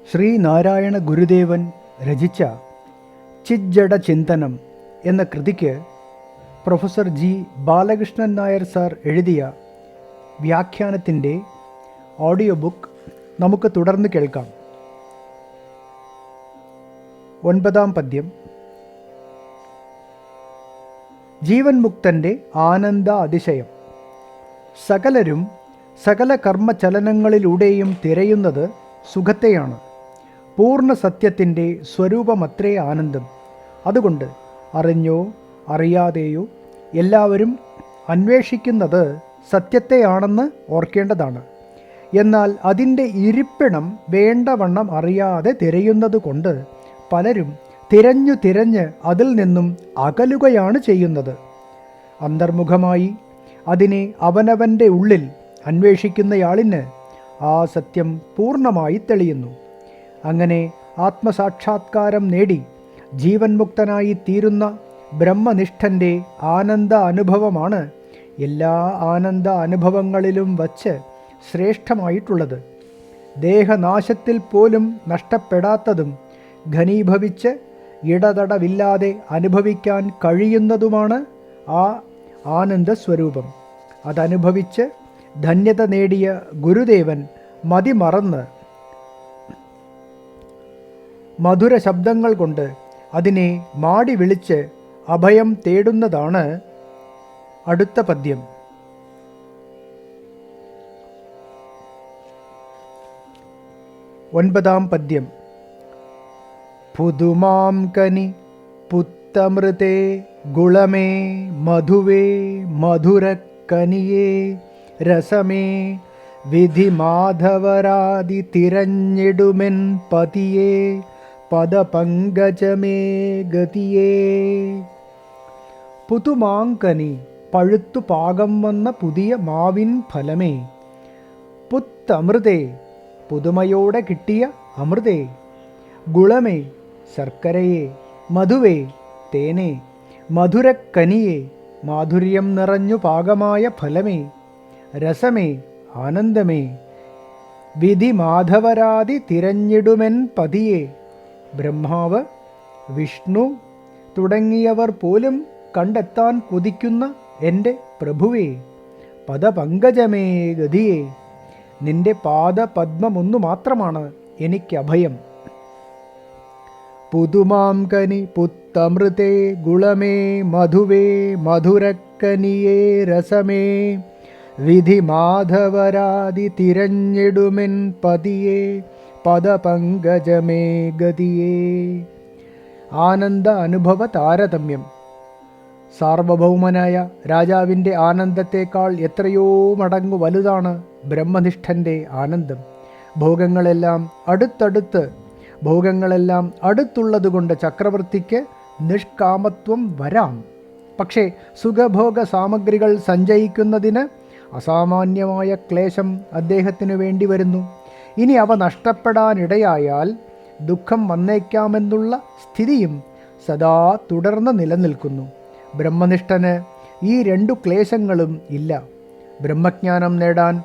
ശ്രീനാരായണ ഗുരുദേവൻ രചിച്ച ചിജ്ജട ചിന്തനം എന്ന കൃതിക്ക് professor G Balakrishnan Nair sir എഴുതിയ വ്യാഖ്യാനത്തിൻ്റെ ഓഡിയോ ബുക്ക് നമുക്ക് തുടർന്ന് കേൾക്കാം. 9-ാം പദ്യം. ജീവൻ മുക്തൻ്റെ ആനന്ദ അതിശയം. സകലരും സകല കർമ്മചലനങ്ങളിലൂടെയും തിരയുന്നത് സുഖത്തെയാണ്. പൂർണ്ണ സത്യത്തിൻ്റെ സ്വരൂപമത്രേ ആനന്ദം. അതുകൊണ്ട് അറിഞ്ഞോ അറിയാതെയോ എല്ലാവരും അന്വേഷിക്കുന്നത് സത്യത്തെയാണെന്ന് ഓർക്കേണ്ടതാണ്. എന്നാൽ അതിൻ്റെ ഇരിപ്പിടം വേണ്ടവണ്ണം അറിയാതെ തിരയുന്നത് കൊണ്ട് പലരും തിരഞ്ഞ് അതിൽ നിന്നും അകലുകയാണ് ചെയ്യുന്നത്. അന്തർമുഖമായി അതിനെ അവനവൻ്റെ ഉള്ളിൽ അന്വേഷിക്കുന്നയാളിന് ആ സത്യം പൂർണ്ണമായി തെളിയുന്നു. അങ്ങനെ ആത്മസാക്ഷാത്കാരം നേടി ജീവൻ മുക്തനായി തീരുന്ന ബ്രഹ്മനിഷ്ഠൻ്റെ ആനന്ദ അനുഭവമാണ് എല്ലാ ആനന്ദ അനുഭവങ്ങളിലും വച്ച് ശ്രേഷ്ഠമായിട്ടുള്ളത്. ദേഹനാശത്തിൽ പോലും നഷ്ടപ്പെടാത്തതും ഘനീഭവിച്ച് ഇടതടവില്ലാതെ അനുഭവിക്കാൻ കഴിയുന്നതുമാണ് ആ ആനന്ദസ്വരൂപം. അതനുഭവിച്ച് ധന്യത നേടിയ ഗുരുദേവൻ മതിമറന്ന് മധുര ശബ്ദങ്ങൾ കൊണ്ട് അതിനെ മാടി വിളിച്ച് അഭയം തേടുന്നതാണ് അടുത്ത പദ്യം. 9-ാം പദ്യം. പുതുമാം കനി പുത്തമൃതേ ഗുളമേ മധുവേ മധുരക്കനിയേ രസമേ വിധി മാധവരാതി തിരഞ്ഞിടുമെൻ പതിയേ പദപങ്കജമേ ഗതിയേ. പുതുമാങ്കനി പഴുത്തു പാകം വന്ന പുതിയ മാവിൻ ഫലമേ. പുത്തമൃതേ പുതുമയോടെ കിട്ടിയ അമൃതേ. ഗുളമേ ശർക്കരയെ. മധുവേ തേനേ. മധുരക്കനിയെ മാധുര്യം നിറഞ്ഞു പാകമായ ഫലമേ. രസമേ ആനന്ദമേ. വിധി മാധവരാതി തിരഞ്ഞിടുമെൻ പതിയെ. ബ്രഹ്മാവ് വിഷ്ണു തുടങ്ങിയവർ പോലും കണ്ടെത്താൻ കൊതിക്കുന്ന എൻ്റെ പ്രഭുവേ. പദപങ്കജമേ ഗതിയെ. നിന്റെ പാദപദ്മമൊന്നു മാത്രമാണ് എനിക്ക് അഭയം. പുതുമാം കനി പുത്തമൃതേ ഗുളമേ മധുവേ മധുരക്കനിയേ രസമേ വിധി മാധവരാതി തിരഞ്ഞിടുമെൻ പതിയേ പദപങ്കജമേ ഗതിയേ. ആനന്ദ അനുഭവ താരതമ്യം. സാർവഭൗമനായ രാജാവിൻ്റെ ആനന്ദത്തേക്കാൾ എത്രയോ മടങ്ങു വലുതാണ് ബ്രഹ്മനിഷ്ഠൻ്റെ ആനന്ദം. ഭോഗങ്ങളെല്ലാം അടുത്തുള്ളതുകൊണ്ട് ചക്രവർത്തിക്ക് നിഷ്കാമത്വം വരാം. പക്ഷേ സുഖഭോഗ സാമഗ്രികൾ സഞ്ചയിക്കുന്നതിന് അസാമാന്യമായ ക്ലേശം അദ്ദേഹത്തിനു വേണ്ടി വരുന്നു. ഇനി അവ നഷ്ടപ്പെടാനിടയായാൽ ദുഃഖം വന്നേക്കാമെന്നുള്ള സ്ഥിതിയും സദാ തുടർന്ന് നിലനിൽക്കുന്നു. ബ്രഹ്മനിഷ്ഠന് ഈ രണ്ടു ക്ലേശങ്ങളും ഇല്ല. ബ്രഹ്മജ്ഞാനം നേടാൻ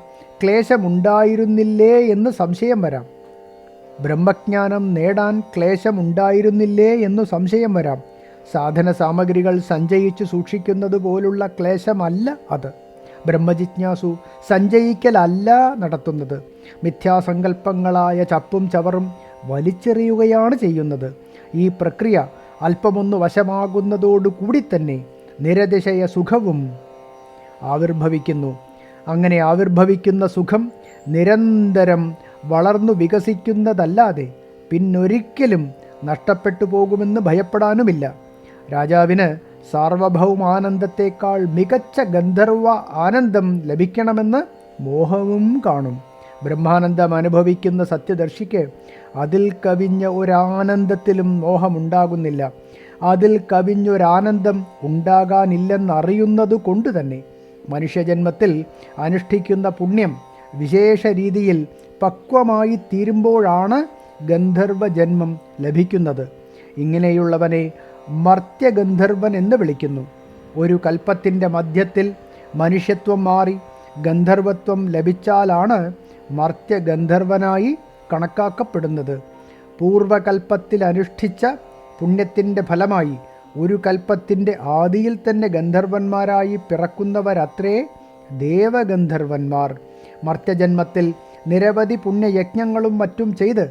ക്ലേശമുണ്ടായിരുന്നില്ലേ എന്ന് സംശയം വരാം. സാധന സാമഗ്രികൾ സഞ്ചയിച്ചു സൂക്ഷിക്കുന്നത് പോലുള്ള ക്ലേശമല്ല അത്. ബ്രഹ്മജിജ്ഞാസു സഞ്ചയിക്കലല്ല നടത്തുന്നത്. മിഥ്യാസങ്കല്പങ്ങളായ ചപ്പും ചവറും വലിച്ചെറിയുകയാണ് ചെയ്യുന്നത്. ഈ പ്രക്രിയ അല്പമൊന്ന് വശമാകുന്നതോടുകൂടി തന്നെ നിരതിശയ സുഖവും ആവിർഭവിക്കുന്നു. അങ്ങനെ ആവിർഭവിക്കുന്ന സുഖം നിരന്തരം വളർന്നു വികസിക്കുന്നതല്ലാതെ പിന്നൊരിക്കലും നഷ്ടപ്പെട്ടു പോകുമെന്ന് ഭയപ്പെടാനുമില്ല. രാജാവിന് സാർവഭൗമാനന്ദത്തേക്കാൾ മികച്ച ഗന്ധർവ ആനന്ദം ലഭിക്കണമെന്ന് മോഹവും കാണും. ബ്രഹ്മാനന്ദം അനുഭവിക്കുന്ന സത്യദർശിക്ക് അതിൽ കവിഞ്ഞ ഒരാനന്ദത്തിലും മോഹമുണ്ടാകുന്നില്ല. അതിൽ കവിഞ്ഞൊരാനന്ദം ഉണ്ടാകാനില്ലെന്നറിയുന്നത് കൊണ്ട് തന്നെ മനുഷ്യജന്മത്തിൽ അനുഷ്ഠിക്കുന്ന പുണ്യം വിശേഷ രീതിയിൽ പക്വമായി തീരുമ്പോഴാണ് ഗന്ധർവജന്മം ലഭിക്കുന്നത്. ഇങ്ങനെയുള്ളവനെ മർത്യഗന്ധർവൻ എന്ന് വിളിക്കുന്നു. ഒരു കൽപ്പത്തിൻ്റെ മധ്യത്തിൽ മനുഷ്യത്വം മാറി ഗന്ധർവത്വം ലഭിച്ചാലാണ് മർത്യഗന്ധർവനായി കണക്കാക്കപ്പെടുന്നത്. പൂർവകൽപ്പത്തിൽ അനുഷ്ഠിച്ച പുണ്യത്തിൻ്റെ ഫലമായി ഒരു കൽപ്പത്തിൻ്റെ ആദിയിൽ തന്നെ ഗന്ധർവന്മാരായി പിറക്കുന്നവരത്രേ ദേവഗന്ധർവന്മാർ. മർത്യജന്മത്തിൽ നിരവധി പുണ്യയജ്ഞങ്ങളും മറ്റും ചെയ്ത്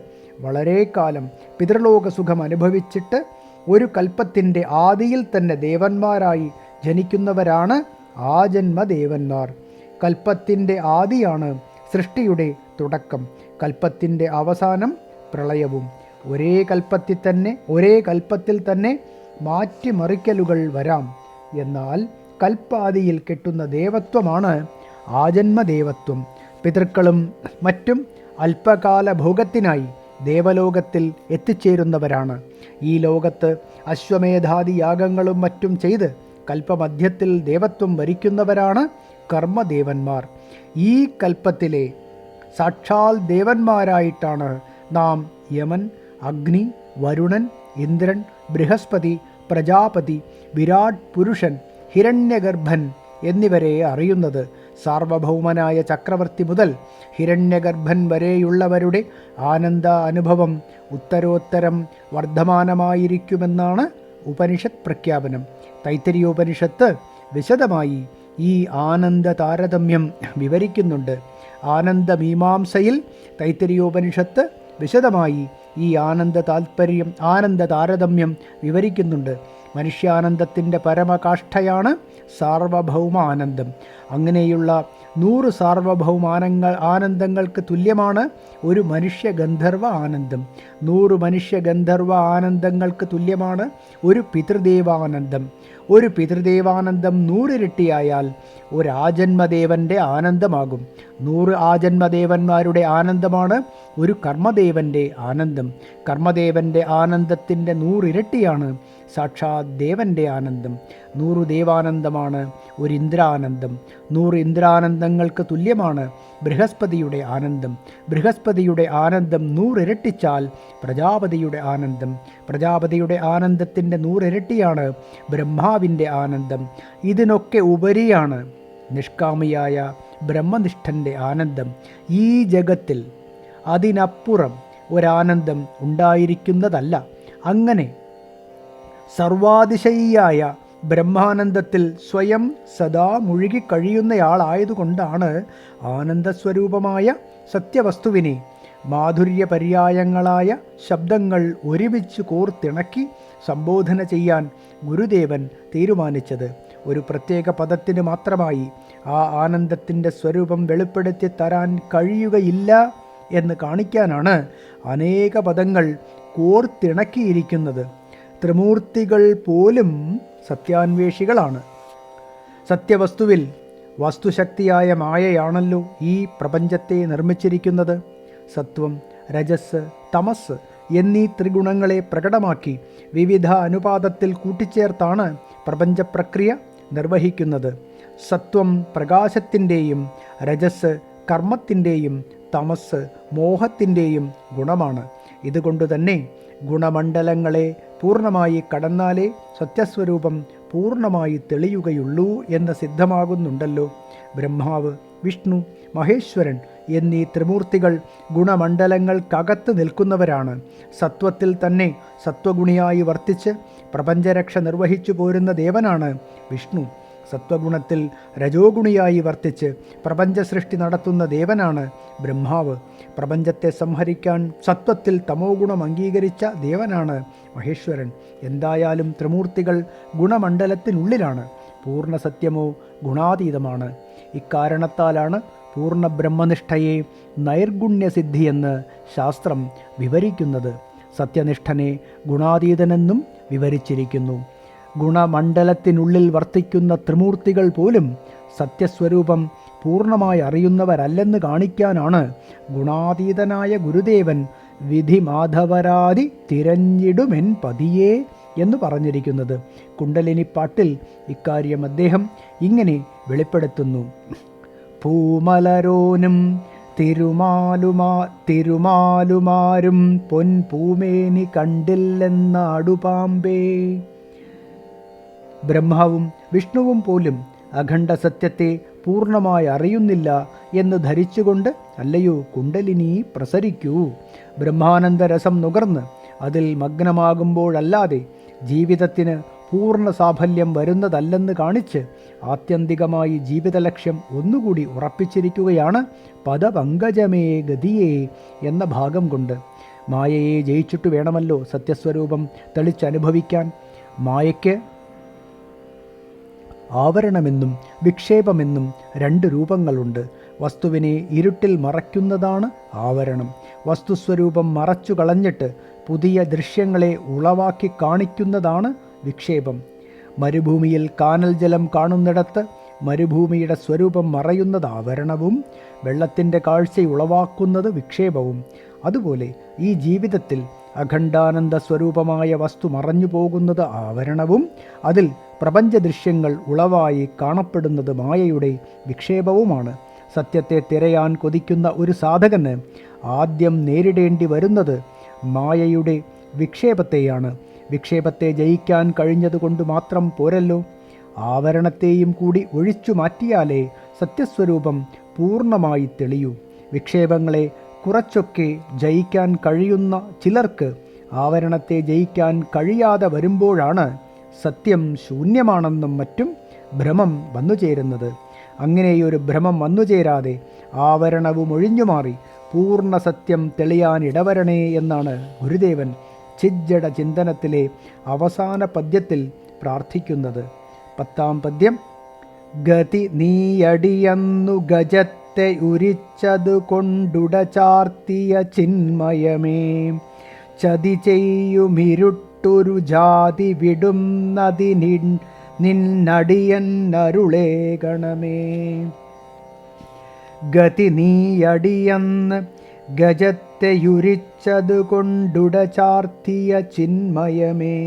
വളരെ കാലം പിതൃലോക സുഖം അനുഭവിച്ചിട്ട് ഒരു കൽപ്പത്തിൻ്റെ ആദിയിൽ തന്നെ ദേവന്മാരായി ജനിക്കുന്നവരാണ് ആജന്മദേവന്മാർ. കൽപ്പത്തിൻ്റെ ആദിയാണ് സൃഷ്ടിയുടെ തുടക്കം, കൽപ്പത്തിൻ്റെ അവസാനം പ്രളയവും. ഒരേ കൽപ്പത്തിൽ തന്നെ മാറ്റിമറിക്കലുകൾ വരാം. എന്നാൽ കൽപ്പാദിയിൽ കിട്ടുന്ന ദേവത്വമാണ് ആജന്മദേവത്വം. പിതൃക്കളും മറ്റും അല്പകാല ഭോഗത്തിനായി ദേവലോകത്തിൽ എത്തിച്ചേരുന്നവരാണ്. ഈ ലോകത്ത് അശ്വമേധാദി യാഗങ്ങളും മറ്റും ചെയ്ത് കൽപ്പമധ്യത്തിൽ ദേവത്വം വരിക്കുന്നവരാണ് കർമ്മദേവന്മാർ. ഈ കൽപ്പത്തിലെ സാക്ഷാൽ ദേവന്മാരായിട്ടാണ് നാം യമൻ, അഗ്നി, വരുണൻ, ഇന്ദ്രൻ, ബൃഹസ്പതി, പ്രജാപതി, വിരാട് പുരുഷൻ, ഹിരണ്യഗർഭൻ എന്നിവരെ അറിയുന്നത്. സാർവഭൗമനായ ചക്രവർത്തി മുതൽ ഹിരണ്യഗർഭൻ വരെയുള്ളവരുടെ ആനന്ദ അനുഭവം ഉത്തരോത്തരം വർദ്ധമാനമായിരിക്കുമെന്നാണ് ഉപനിഷത്ത് പ്രഖ്യാപനം. തൈത്തരീയോപനിഷത്ത് വിശദമായി ഈ ആനന്ദ താരതമ്യം വിവരിക്കുന്നുണ്ട്. ആനന്ദമീമാംസയിൽ തൈത്തരീയോപനിഷത്ത് വിശദമായി ഈ ആനന്ദ താരതമ്യം വിവരിക്കുന്നുണ്ട്. മനുഷ്യാനന്ദത്തിൻ്റെ പരമകാഷ്ഠയാണ് സാർവഭൗമ ആനന്ദം. അങ്ങനെയുള്ള 100 സാർവഭൗമ ആനന്ദങ്ങൾക്ക് തുല്യമാണ് ഒരു മനുഷ്യ ഗന്ധർവ ആനന്ദം. 100 മനുഷ്യ ഗന്ധർവ ആനന്ദങ്ങൾക്ക് തുല്യമാണ് ഒരു പിതൃദേവാനന്ദം. ഒരു പിതൃദേവാനന്ദം 100 ഇരട്ടിയായാൽ ഒരു ആജന്മദേവൻ്റെ ആനന്ദമാകും. 100 ആജന്മദേവന്മാരുടെ ആനന്ദമാണ് ഒരു കർമ്മദേവൻ്റെ ആനന്ദം. കർമ്മദേവൻ്റെ ആനന്ദത്തിൻ്റെ 100 ഇരട്ടിയാണ് സാക്ഷാത് ദേവൻ്റെ ആനന്ദം. 100 ദേവാനന്ദമാണ് ഒരു ഇന്ദ്രാനന്ദം. 100 ഇന്ദ്രാനന്ദങ്ങൾക്ക് തുല്യമാണ് ബൃഹസ്പതിയുടെ ആനന്ദം. ബൃഹസ്പതിയുടെ ആനന്ദം 100 ഇരട്ടിച്ചാൽ പ്രജാപതിയുടെ ആനന്ദം. പ്രജാപതിയുടെ ആനന്ദത്തിൻ്റെ 100 ഇരട്ടിയാണ് ബ്രഹ്മാവിൻ്റെ ആനന്ദം. ഇതിനൊക്കെ ഉപരിയാണ് നിഷ്കാമിയായ ബ്രഹ്മനിഷ്ഠൻ്റെ ആനന്ദം. ഈ ജഗത്തിൽ അതിനപ്പുറം ഒരാനന്ദം ഉണ്ടായിരിക്കുന്നതല്ല. അങ്ങനെ സർവാതിശയിയായ ബ്രഹ്മാനന്ദത്തിൽ സ്വയം സദാ മുഴുകിക്കഴിയുന്നയാളായതുകൊണ്ടാണ് ആനന്ദസ്വരൂപമായ സത്യവസ്തുവിനെ മാധുര്യപര്യായങ്ങളായ ശബ്ദങ്ങൾ ഒരുമിച്ച് കോർത്തിണക്കി സംബോധന ചെയ്യാൻ ഗുരുദേവൻ തീരുമാനിച്ചത്. ഒരു പ്രത്യേക പദത്തിന് മാത്രമായി ആ ആനന്ദത്തിൻ്റെ സ്വരൂപം വെളിപ്പെടുത്തി തരാൻ കഴിയുകയില്ല എന്ന് കാണിക്കാനാണ് അനേക പദങ്ങൾ കോർത്തിണക്കിയിരിക്കുന്നത്. ത്രിമൂർത്തികൾ പോലും സത്യാന്വേഷികളാണ്. സത്യവസ്തുവിൽ വസ്തുശക്തിയായ മായയാണല്ലോ ഈ പ്രപഞ്ചത്തെ നിർമ്മിച്ചിരിക്കുന്നത്. സത്വം, രജസ്, തമസ് എന്നീ ത്രിഗുണങ്ങളെ പ്രകടമാക്കി വിവിധ അനുപാതത്തിൽ കൂട്ടിച്ചേർത്താണ് പ്രപഞ്ചപ്രക്രിയ നിർവഹിക്കുന്നത്. സത്വം പ്രകാശത്തിൻ്റെയും രജസ് കർമ്മത്തിൻ്റെയും തമസ് മോഹത്തിൻ്റെയും ഗുണമാണ്. ഇതുകൊണ്ട് തന്നെ ഗുണമണ്ഡലങ്ങളെ പൂർണ്ണമായി കടന്നാലേ സത്യസ്വരൂപം പൂർണ്ണമായി തെളിയുകയുള്ളൂ എന്ന് സിദ്ധമാകുന്നുണ്ടല്ലോ. ബ്രഹ്മാവ്, വിഷ്ണു, മഹേശ്വരൻ എന്നീ ത്രിമൂർത്തികൾ ഗുണമണ്ഡലങ്ങൾക്കകത്ത് നിൽക്കുന്നവരാണ്. സത്വത്തിൽ തന്നെ സത്വഗുണിയായി വർത്തിച്ച് പ്രപഞ്ചരക്ഷ നിർവഹിച്ചു പോരുന്ന ദേവനാണ് വിഷ്ണു. സത്വഗുണത്തിൽ രജോഗുണിയായി വർത്തിച്ച് പ്രപഞ്ച സൃഷ്ടി നടത്തുന്ന ദേവനാണ് ബ്രഹ്മാവ്. പ്രപഞ്ചത്തെ സംഹരിക്കാൻ സത്വത്തിൽ തമോ ഗുണം അംഗീകരിച്ച ദേവനാണ് മഹേശ്വരൻ. എന്തായാലും ത്രിമൂർത്തികൾ ഗുണമണ്ഡലത്തിനുള്ളിലാണ്. പൂർണ്ണ സത്യമോ ഗുണാതീതമാണ്. ഇക്കാരണത്താലാണ് പൂർണ്ണ ബ്രഹ്മനിഷ്ഠയെ നൈർഗുണ്യസിദ്ധിയെന്ന് ശാസ്ത്രം വിവരിക്കുന്നത്. സത്യനിഷ്ഠനെ ഗുണാതീതനെന്നും വിവരിച്ചിരിക്കുന്നു. ഗുണമണ്ഡലത്തിനുള്ളിൽ വർത്തിക്കുന്ന ത്രിമൂർത്തികൾ പോലും സത്യസ്വരൂപം പൂർണ്ണമായി അറിയുന്നവരല്ലെന്ന് കാണിക്കാനാണ് ഗുണാതീതനായ ഗുരുദേവൻ വിധി മാധവരാതി തിരഞ്ഞിടുമെൻ പതിയേ എന്ന് പറഞ്ഞിരിക്കുന്നത്. കുണ്ടലിനിപ്പാട്ടിൽ ഇക്കാര്യം അദ്ദേഹം ഇങ്ങനെ വെളിപ്പെടുത്തുന്നു. പൂമലരോനും തിരുമാലുമാരും പൊൻപൂമേനി കണ്ടില്ലെന്നാടുപാമ്പേ. ബ്രഹ്മാവും വിഷ്ണുവും പോലും അഖണ്ഡ സത്യത്തെ പൂർണ്ണമായി അറിയുന്നില്ല എന്ന് ധരിച്ചുകൊണ്ട് അല്ലയോ കുണ്ടലിനി പ്രസരിക്കൂ. ബ്രഹ്മാനന്ദരസം നുകർന്ന് അതിൽ മഗ്നമാകുമ്പോഴല്ലാതെ ജീവിതത്തിന് പൂർണ്ണ സാഫല്യം വരുന്നതല്ലെന്ന് കാണിച്ച് ആത്യന്തികമായി ജീവിത ലക്ഷ്യം ഒന്നുകൂടി ഉറപ്പിച്ചിരിക്കുകയാണ് പദപങ്കജമേ ഗതിയേ എന്ന ഭാഗം കൊണ്ട്. മായയെ ജയിച്ചിട്ട് വേണമല്ലോ സത്യസ്വരൂപം തെളിച്ചനുഭവിക്കാൻ. മായയ്ക്ക് ആവരണമെന്നും വിക്ഷേപമെന്നും രണ്ട് രൂപങ്ങളുണ്ട്. വസ്തുവിനെ ഇരുട്ടിൽ മറയ്ക്കുന്നതാണ് ആവരണം. വസ്തുസ്വരൂപം മറച്ചു കളഞ്ഞിട്ട് പുതിയ ദൃശ്യങ്ങളെ ഉളവാക്കി കാണിക്കുന്നതാണ് വിക്ഷേപം. മരുഭൂമിയിൽ കാനൽ ജലം കാണുന്നിടത്ത് മരുഭൂമിയുടെ സ്വരൂപം മറയുന്നത് ആവരണവും വെള്ളത്തിൻ്റെ കാഴ്ച ഉളവാക്കുന്നത് വിക്ഷേപവും. അതുപോലെ ഈ ജീവിതത്തിൽ അഖണ്ഡാനന്ദ സ്വരൂപമായ വസ്തു മറഞ്ഞു പോകുന്നത് ആവരണവും അതിൽ പ്രപഞ്ച ദൃശ്യങ്ങൾ ഉളവായി കാണപ്പെടുന്നത് മായയുടെ വിക്ഷേപവുമാണ്. സത്യത്തെ തിരയാൻ കൊതിക്കുന്ന ഒരു സാധകന് ആദ്യം നേരിടേണ്ടി വരുന്നത് മായയുടെ വിക്ഷേപത്തെയാണ്. വിക്ഷേപത്തെ ജയിക്കാൻ കഴിഞ്ഞതുകൊണ്ട് മാത്രം പോരല്ലോ, ആവരണത്തെയും കൂടി ഒഴിച്ചു മാറ്റിയാലേ സത്യസ്വരൂപം പൂർണ്ണമായി തെളിയൂ. വിക്ഷേപങ്ങളെ കുറച്ചൊക്കെ ജയിക്കാൻ കഴിയുന്ന ചിലർക്ക് ആവരണത്തെ ജയിക്കാൻ കഴിയാതെ വരുമ്പോഴാണ് സത്യം ശൂന്യമാണെന്നും മറ്റും ഭ്രമം വന്നുചേരുന്നത്. അങ്ങനെയൊരു ഭ്രമം വന്നുചേരാതെ ആവരണവും ഒഴിഞ്ഞുമാറി പൂർണ്ണ സത്യം തെളിയാനിടവരണേ എന്നാണ് ഗുരുദേവൻ ചിജ്ജട ചിന്തനത്തിലെ അവസാന പദ്യത്തിൽ പ്രാർത്ഥിക്കുന്നത്. 10ാം പദ്യം. ഗതി നീയടിയന്നു ഗജത്തെ ഉരിച്ചതു കൊണ്ടുടചാർത്തിയ ചിന്മയമേ, ചതി ചെയ്യുമിരുട്ടൊരു ജാതി വിടുന്നതി നിന്നടിയന്നരുളേകണമേ. ഗതി നീയടിയന്ന് ഗജത്തെയുരിച്ചതു കൊണ്ടുടചാർത്തിയ ചിന്മയമേ,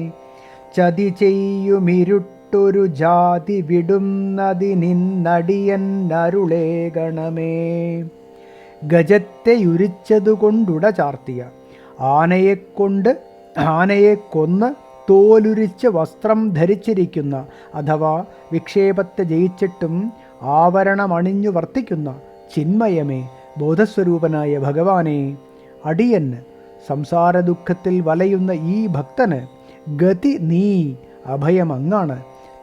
ചതി ചെയ്യുമിരുട്ടൊരു ജാതി വിടുന്നതി നിന്നടിയന്നരുളേകണമേ. ഗജത്തെയുരിച്ചതു കൊണ്ടുടചാർത്തിയ, ആനയെ കൊന്ന് തോലുരിച്ച് വസ്ത്രം ധരിച്ചിരിക്കുന്ന അഥവാ വിക്ഷേപത്തെ ജയിച്ചിട്ടും ആവരണമണിഞ്ഞു വർത്തിക്കുന്ന ചിന്മയമേ, ബോധസ്വരൂപനായ ഭഗവാനെ, അടിയന് സംസാര ദുഃഖത്തിൽ വലയുന്ന ഈ ഭക്തന് ഗതി നീ, അഭയമങ്ങാണ്.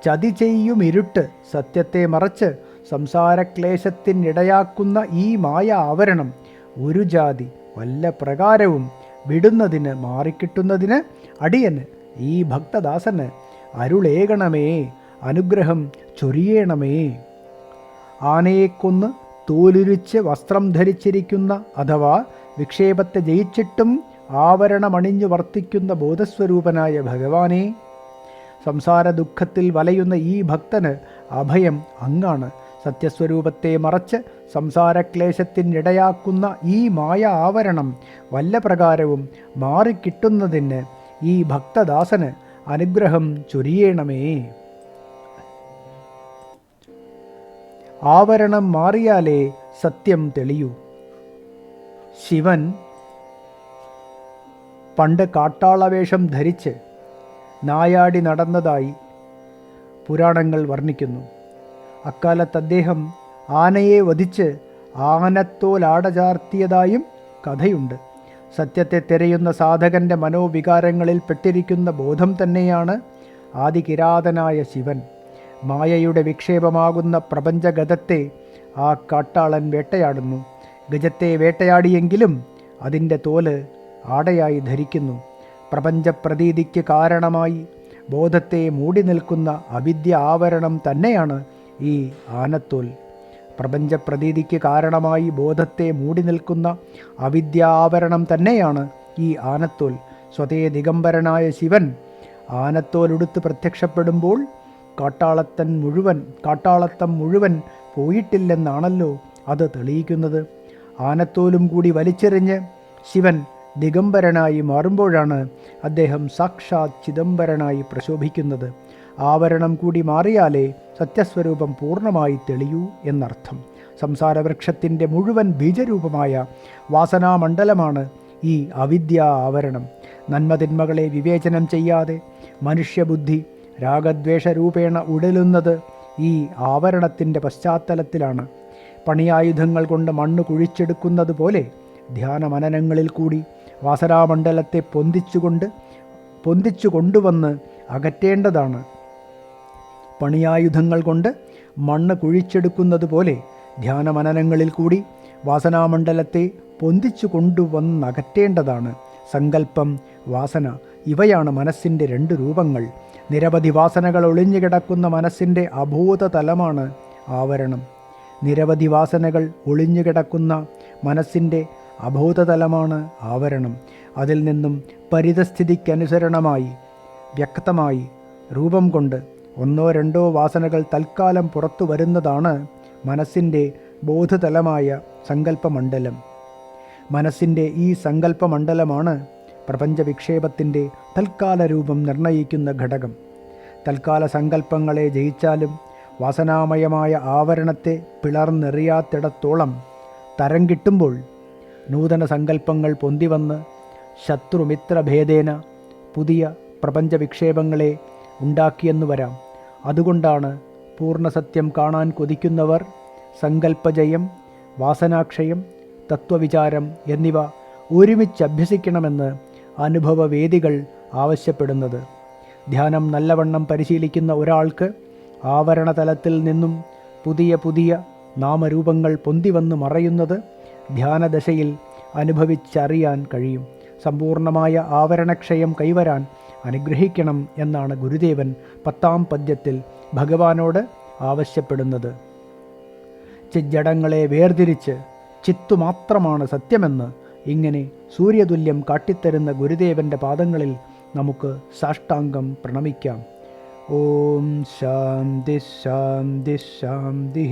ചതി ചെയ്യും ഇരുട്ട്, സത്യത്തെ മറച്ച് സംസാരക്ലേശത്തിനിടയാക്കുന്ന ഈ മായ ആവരണം ഒരു ജാതി വല്ല പ്രകാരവും വിടുന്നതിന്, മാറിക്കിട്ടുന്നതിന് അടിയന്, ഈ ഭക്തദാസന് അരുളേകണമേ, അനുഗ്രഹം ചൊരിയണമേ. ആനയെ കൊന്ന് തോലുരിച്ച് വസ്ത്രം ധരിച്ചിരിക്കുന്ന അഥവാ വിക്ഷേപത്തെ ജയിച്ചിട്ടും ആവരണമണിഞ്ഞു വർത്തിക്കുന്ന ബോധസ്വരൂപനായ ഭഗവാനെ, സംസാര ദുഃഖത്തിൽ വലയുന്ന ഈ ഭക്തന് അഭയം അങ്ങാണ്. സത്യസ്വരൂപത്തെ മറച്ച് സംസാരക്ലേശത്തിനിടയാക്കുന്ന ഈ മായ ആവരണം വല്ല പ്രകാരവും മാറിക്കിട്ടുന്നതിന് ഈ ഭക്തദാസന് അനുഗ്രഹം ചൊരിയണമേ. ആവരണം മാറിയാലേ സത്യം തെളിയൂ. ശിവൻ പണ്ട് കാട്ടാളവേഷം ധരിച്ച് നായാടി നടന്നതായി പുരാണങ്ങൾ വർണ്ണിക്കുന്നു. അക്കാലത്ത് അദ്ദേഹം ആനയെ വധിച്ച് ആനത്തോലാടചാർത്തിയതായും കഥയുണ്ട്. സത്യത്തെ തിരയുന്ന സാധകൻ്റെ മനോവികാരങ്ങളിൽ പെട്ടിരിക്കുന്ന ബോധം തന്നെയാണ് ആദികിരാതനായ ശിവൻ. മായയുടെ വിക്ഷേപമാകുന്ന പ്രപഞ്ചഗതത്തെ ആ കാട്ടാളൻ വേട്ടയാടുന്നു. ഗജത്തെ വേട്ടയാടിയെങ്കിലും അതിൻ്റെ തോല് ആടയായി ധരിക്കുന്നു. പ്രപഞ്ചപ്രതീതിക്ക് കാരണമായി ബോധത്തെ മൂടി നിൽക്കുന്ന അവിദ്യ ആവരണം തന്നെയാണ് ഈ ആനത്തോൽ. പ്രപഞ്ചപ്രതീതിക്ക് കാരണമായി ബോധത്തെ മൂടി നിൽക്കുന്ന അവിദ്യ ആവരണം തന്നെയാണ് ഈ ആനത്തോൽ. സ്വതേ ദിഗംബരനായ ശിവൻ ആനത്തോലുടുത്ത് പ്രത്യക്ഷപ്പെടുമ്പോൾ കാട്ടാളത്തം മുഴുവൻ പോയിട്ടില്ലെന്നാണല്ലോ അത് തെളിയിക്കുന്നത്. ആനത്തോലും കൂടി വലിച്ചെറിഞ്ഞ് ശിവൻ ദിഗംബരനായി മാറുമ്പോഴാണ് അദ്ദേഹം സാക്ഷാത് ചിദംബരനായി പ്രശോഭിക്കുന്നത്. ആവരണം കൂടി മാറിയാലേ സത്യസ്വരൂപം പൂർണ്ണമായി തെളിയൂ എന്നർത്ഥം. സംസാരവൃക്ഷത്തിൻ്റെ മുഴുവൻ ബീജരൂപമായ വാസനാമണ്ഡലമാണ് ഈ അവിദ്യാ ആവരണം. നന്മതിന്മകളെ വിവേചനം ചെയ്യാതെ മനുഷ്യബുദ്ധി രാഗദ്വേഷരൂപേണ ഉടലുന്നത് ഈ ആവരണത്തിൻ്റെ പശ്ചാത്തലത്തിലാണ്. പണിയായുധങ്ങൾ കൊണ്ട് മണ്ണ് കുഴിച്ചെടുക്കുന്നത് പോലെ ധ്യാനമനനങ്ങളിൽ കൂടി വാസനാമണ്ഡലത്തെ പൊന്തിച്ചു കൊണ്ടുവന്ന് അകറ്റേണ്ടതാണ്. പണിയായുധങ്ങൾ കൊണ്ട് മണ്ണ് കുഴിച്ചെടുക്കുന്നത് പോലെ ധ്യാനമനനങ്ങളിൽ കൂടി വാസനാമണ്ഡലത്തെ പൊന്തിച്ചു കൊണ്ടുവന്നകറ്റേണ്ടതാണ്. സങ്കല്പം, വാസന ഇവയാണ് മനസ്സിൻ്റെ രണ്ട് രൂപങ്ങൾ. നിരവധി വാസനകൾ ഒളിഞ്ഞുകിടക്കുന്ന മനസ്സിൻ്റെ അഭൂതതലമാണ് ആവരണം. നിരവധി വാസനകൾ ഒളിഞ്ഞുകിടക്കുന്ന മനസ്സിൻ്റെ അഭൂതതലമാണ് ആവരണം. അതിൽ നിന്നും പരിതസ്ഥിതിക്കനുസരണമായി വ്യക്തമായി രൂപം കൊണ്ട് ഒന്നോ രണ്ടോ വാസനകൾ തൽക്കാലം പുറത്തു വരുന്നതാണ് മനസ്സിൻ്റെ ബോധതലമായ സങ്കല്പമണ്ഡലം. മനസ്സിൻ്റെ ഈ സങ്കല്പമണ്ഡലമാണ് പ്രപഞ്ചവിക്ഷേപത്തിൻ്റെ തൽക്കാല രൂപം നിർണയിക്കുന്ന ഘടകം. തൽക്കാല സങ്കല്പങ്ങളെ ജയിച്ചാലും വാസനാമയമായ ആവരണത്തെ പിളർന്നെറിയാത്തിടത്തോളം തരം കിട്ടുമ്പോൾ നൂതന സങ്കല്പങ്ങൾ പൊന്തിവന്ന് ശത്രുമിത്രഭേദേന പുതിയ പ്രപഞ്ചവിക്ഷേപങ്ങളെ ഉണ്ടാക്കിയെന്നു വരാം. അതുകൊണ്ടാണ് പൂർണ്ണസത്യം കാണാൻ കൊതിക്കുന്നവർ സങ്കല്പജയം, വാസനാക്ഷയം, തത്വവിചാരം എന്നിവ ഒരുമിച്ച് അഭ്യസിക്കണമെന്ന് അനുഭവവേദികൾ ആവശ്യപ്പെടുന്നത്. ധ്യാനം നല്ലവണ്ണം പരിശീലിക്കുന്ന ഒരാൾക്ക് ആവരണതലത്തിൽ നിന്നും പുതിയ പുതിയ നാമരൂപങ്ങൾ പൊന്തിവന്ന് മറയുന്നത് ധ്യാനദശയിൽ അനുഭവിച്ചറിയാൻ കഴിയും. സമ്പൂർണമായ ആവരണക്ഷയം കൈവരാൻ അനുഗ്രഹിക്കണം എന്നാണ് ഗുരുദേവൻ 10ാം പദ്യത്തിൽ ഭഗവാനോട് ആവശ്യപ്പെടുന്നത്. ചിജ്ജടങ്ങളെ വേർതിരിച്ച് ചിത്തു മാത്രമാണ് സത്യമെന്ന് ഇങ്ങനെ സൂര്യതുല്യം കാട്ടിത്തരുന്ന ഗുരുദേവൻ്റെ പാദങ്ങളിൽ നമുക്ക് സാഷ്ടാംഗം പ്രണമിക്കാം. ഓം ശാന്തി ശാന്തി ശാന്തി.